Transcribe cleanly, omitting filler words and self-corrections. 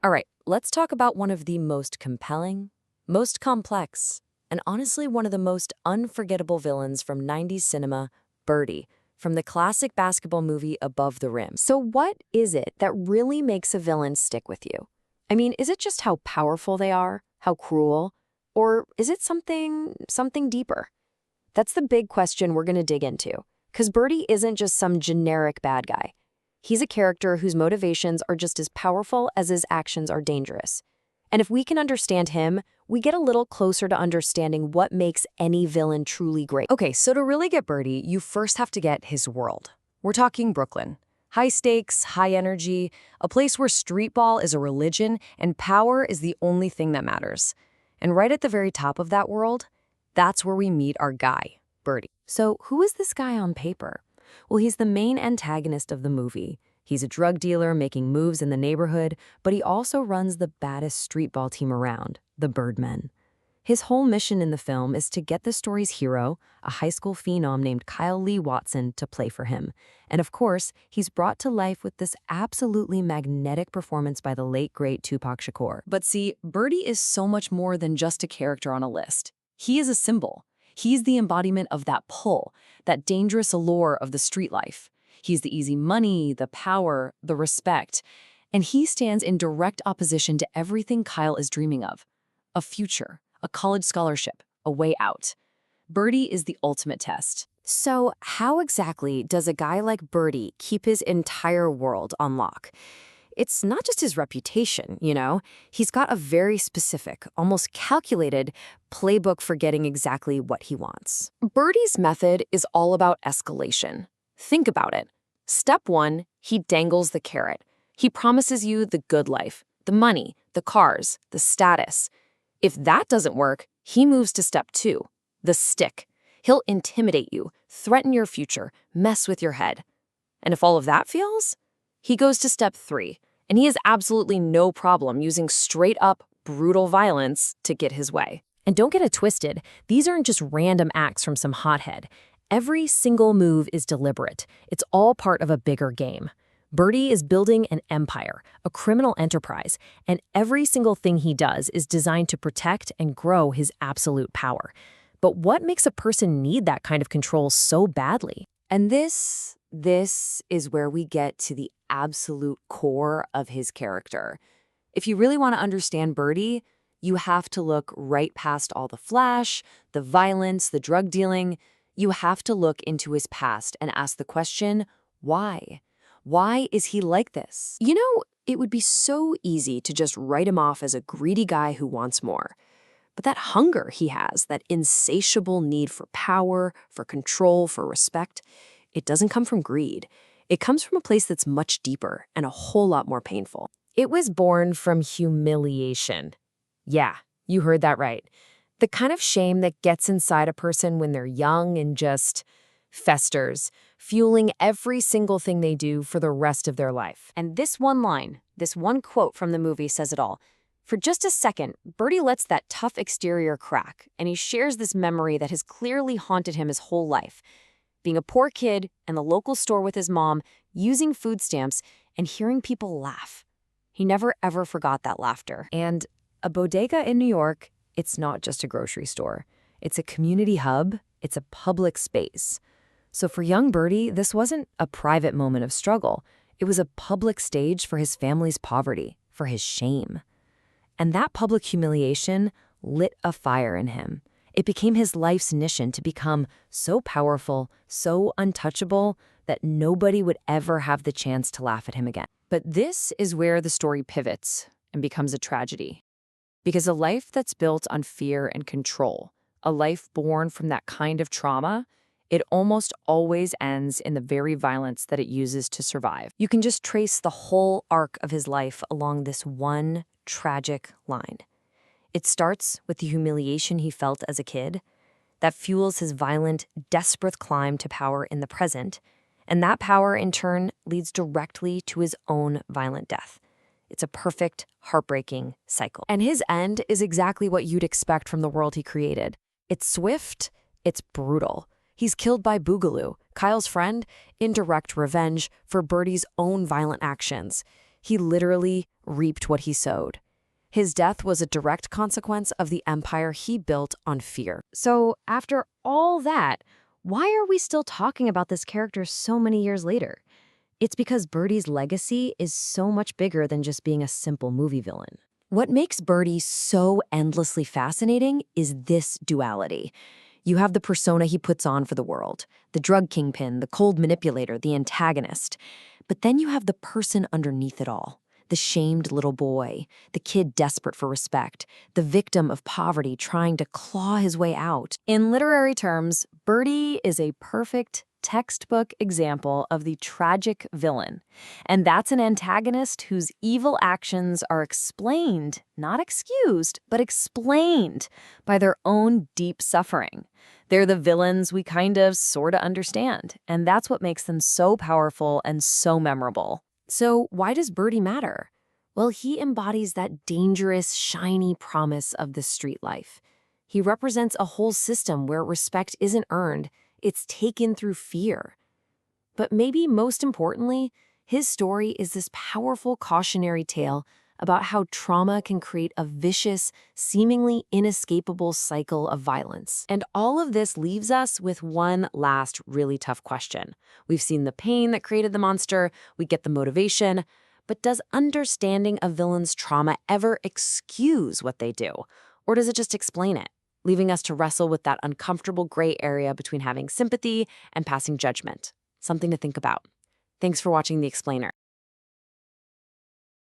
All right, let's talk about one of the most compelling, most complex, and honestly one of the most unforgettable villains from 90s cinema, Birdie, from the classic basketball movie Above the Rim. So what is it that really makes a villain stick with you? I mean, is it just how powerful they are, how cruel, or is it something deeper? That's the big question we're going to dig into, because Birdie isn't just some generic bad guy. He's a character whose motivations are just as powerful as his actions are dangerous. And if we can understand him, we get a little closer to understanding what makes any villain truly great. Okay, so to really get Birdie, you first have to get his world. We're talking Brooklyn. High stakes, high energy, a place where street ball is a religion and power is the only thing that matters. And right at the very top of that world, that's where we meet our guy, Birdie. So who is this guy on paper? Well, he's the main antagonist of the movie. He's a drug dealer making moves in the neighborhood, but he also runs the baddest street ball team around, the Birdmen. His whole mission in the film is to get the story's hero, a high school phenom named Kyle Lee Watson, to play for him. And of course, he's brought to life with this absolutely magnetic performance by the late, great Tupac Shakur. But see, Birdie is so much more than just a character on a list. He is a symbol. He's the embodiment of that pull, that dangerous allure of the street life. He's the easy money, the power, the respect. And he stands in direct opposition to everything Kyle is dreaming of. A future, a college scholarship, a way out. Birdie is the ultimate test. So how exactly does a guy like Birdie keep his entire world on lock? It's not just his reputation, you know? He's got a very specific, almost calculated playbook for getting exactly what he wants. Birdie's method is all about escalation. Think about it. Step 1, he dangles the carrot. He promises you the good life, the money, the cars, the status. If that doesn't work, he moves to step 2, the stick. He'll intimidate you, threaten your future, mess with your head. And if all of that fails, he goes to step 3. And he has absolutely no problem using straight-up, brutal violence to get his way. And don't get it twisted, these aren't just random acts from some hothead. Every single move is deliberate. It's all part of a bigger game. Birdie is building an empire, a criminal enterprise, and every single thing he does is designed to protect and grow his absolute power. But what makes a person need that kind of control so badly? And this is where we get to the absolute core of his character. If you really want to understand Birdie, you have to look right past all the flash, the violence, the drug dealing. You have to look into his past and ask the question, why? Why is he like this? You know, it would be so easy to just write him off as a greedy guy who wants more. But that hunger he has, that insatiable need for power, for control, for respect, it doesn't come from greed. It comes from a place that's much deeper and a whole lot more painful. It was born from humiliation. Yeah, you heard that right. The kind of shame that gets inside a person when they're young and just festers, fueling every single thing they do for the rest of their life. And this one line, this one quote from the movie says it all. For just a second, Birdie lets that tough exterior crack, and he shares this memory that has clearly haunted him his whole life. Being a poor kid in the local store with his mom, using food stamps, and hearing people laugh. He never ever forgot that laughter. And a bodega in New York, it's not just a grocery store. It's a community hub. It's a public space. So for young Birdie, this wasn't a private moment of struggle. It was a public stage for his family's poverty, for his shame. And that public humiliation lit a fire in him. It became his life's mission to become so powerful, so untouchable, that nobody would ever have the chance to laugh at him again. But this is where the story pivots and becomes a tragedy. Because a life that's built on fear and control, a life born from that kind of trauma, it almost always ends in the very violence that it uses to survive. You can just trace the whole arc of his life along this one tragic line. It starts with the humiliation he felt as a kid, that fuels his violent, desperate climb to power in the present, and that power, in turn, leads directly to his own violent death. It's a perfect, heartbreaking cycle. And his end is exactly what you'd expect from the world he created. It's swift, it's brutal. He's killed by Boogaloo, Kyle's friend, in direct revenge for Birdie's own violent actions. He literally reaped what he sowed. His death was a direct consequence of the empire he built on fear. So, after all that, why are we still talking about this character so many years later? It's because Birdie's legacy is so much bigger than just being a simple movie villain. What makes Birdie so endlessly fascinating is this duality. You have the persona he puts on for the world, the drug kingpin, the cold manipulator, the antagonist. But then you have the person underneath it all. The shamed little boy, the kid desperate for respect, the victim of poverty trying to claw his way out. In literary terms, Birdie is a perfect textbook example of the tragic villain. And that's an antagonist whose evil actions are explained, not excused, but explained by their own deep suffering. They're the villains we kind of sort of understand, and that's what makes them so powerful and so memorable. So why does Birdie matter? Well, he embodies that dangerous, shiny promise of the street life. He represents a whole system where respect isn't earned, it's taken through fear. But maybe most importantly, his story is this powerful cautionary tale about how trauma can create a vicious, seemingly inescapable cycle of violence. And all of this leaves us with one last really tough question. We've seen the pain that created the monster, we get the motivation, but does understanding a villain's trauma ever excuse what they do? Or does it just explain it, leaving us to wrestle with that uncomfortable gray area between having sympathy and passing judgment? Something to think about. Thanks for watching The Explainer.